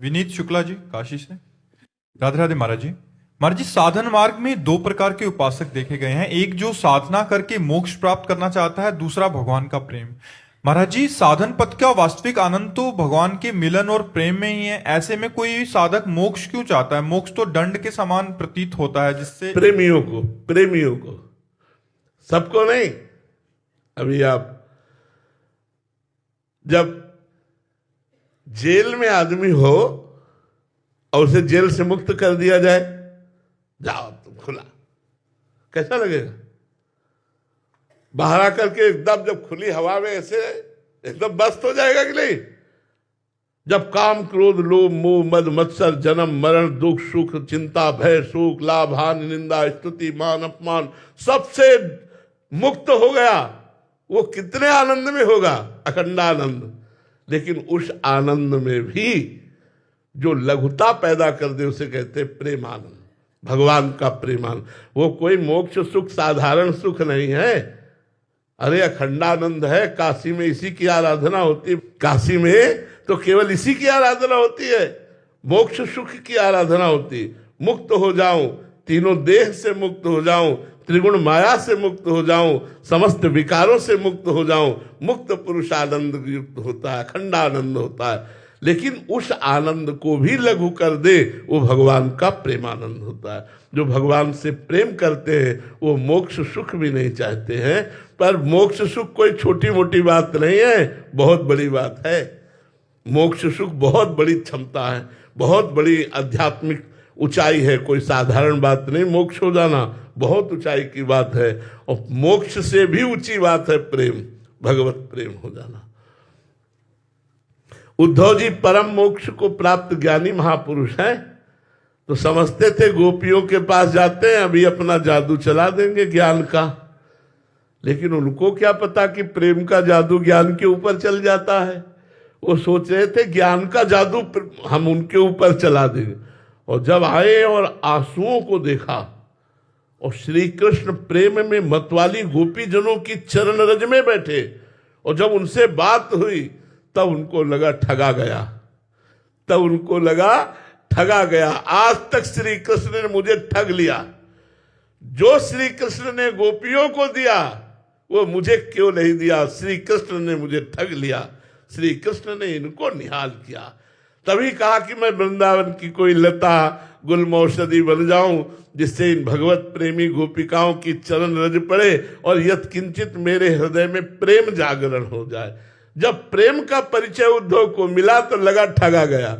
विनीत शुक्ला जी काशी से। राधे राधे महाराज जी। महाराज जी, साधन मार्ग में दो प्रकार के उपासक देखे गए हैं, एक जो साधना करके मोक्ष प्राप्त करना चाहता है, दूसरा भगवान का प्रेम। महाराज जी, साधन पथ का वास्तविक आनंद तो भगवान के मिलन और प्रेम में ही है, ऐसे में कोई साधक मोक्ष क्यों चाहता है? मोक्ष तो दंड के समान प्रतीत होता है, जिससे प्रेमियों को सबको नहीं। अभी आप जब जेल में आदमी हो और उसे जेल से मुक्त कर दिया जाए, जाओ तुम खुला, कैसा लगेगा? बाहर आकर के एकदम जब खुली हवा में ऐसे एकदम मस्त हो जाएगा कि नहीं? जब काम क्रोध लोभ मोह मद मत्सर जन्म मरण दुख सुख चिंता भय शोक लाभ हानि निंदा स्तुति मान अपमान सबसे मुक्त हो गया, वो कितने आनंद में होगा, अखंड आनंद। लेकिन उस आनंद में भी जो लघुता पैदा कर दे उसे कहते प्रेमानंद, भगवान का प्रेमानंद। वो कोई मोक्ष सुख साधारण सुख नहीं है, अरे अखंडानंद है। काशी में इसी की आराधना होती, काशी में तो केवल इसी की आराधना होती है, मोक्ष सुख की आराधना होती। मुक्त हो जाऊं, तीनों देह से मुक्त हो जाऊं, त्रिगुण माया से मुक्त हो जाऊं, समस्त विकारों से मुक्त हो जाऊं, मुक्त पुरुष आनंद युक्त होता है, अखंडानंद होता है। लेकिन उस आनंद को भी लघु कर दे, वो भगवान का प्रेमानंद होता है। जो भगवान से प्रेम करते हैं वो मोक्ष सुख भी नहीं चाहते हैं, पर मोक्ष सुख कोई छोटी मोटी बात नहीं है, बहुत बड़ी बात है। मोक्ष सुख बहुत बड़ी क्षमता है, बहुत बड़ी आध्यात्मिक ऊंचाई है, कोई साधारण बात नहीं। मोक्ष हो जाना बहुत ऊंचाई की बात है, और मोक्ष से भी ऊंची बात है प्रेम, भगवत प्रेम हो जाना। उद्धव जी परम मोक्ष को प्राप्त ज्ञानी महापुरुष हैं, तो समझते थे गोपियों के पास जाते हैं अभी अपना जादू चला देंगे ज्ञान का। लेकिन उनको क्या पता कि प्रेम का जादू ज्ञान के ऊपर चल जाता है। वो सोच रहे थे ज्ञान का जादू हम उनके ऊपर चला देंगे, और जब आए और आंसुओं को देखा और श्री कृष्ण प्रेम में मतवाली गोपी जनों की चरण रज में बैठे, और जब उनसे बात हुई तब उनको लगा ठगा गया, तब उनको लगा ठगा गया। आज तक श्री कृष्ण ने मुझे ठग लिया, जो श्री कृष्ण ने गोपियों को दिया वो मुझे क्यों नहीं दिया? श्री कृष्ण ने मुझे ठग लिया, श्री कृष्ण ने इनको निहाल किया। तभी कहा कि मैं वृंदावन की कोई लता गुलमौषधि बन जाऊं, जिससे इन भगवत प्रेमी गोपिकाओं की चरण रज पड़े और यत्किंचित मेरे हृदय में प्रेम जागरण हो जाए। जब प्रेम का परिचय उद्धव को मिला तो लगा ठगा गया।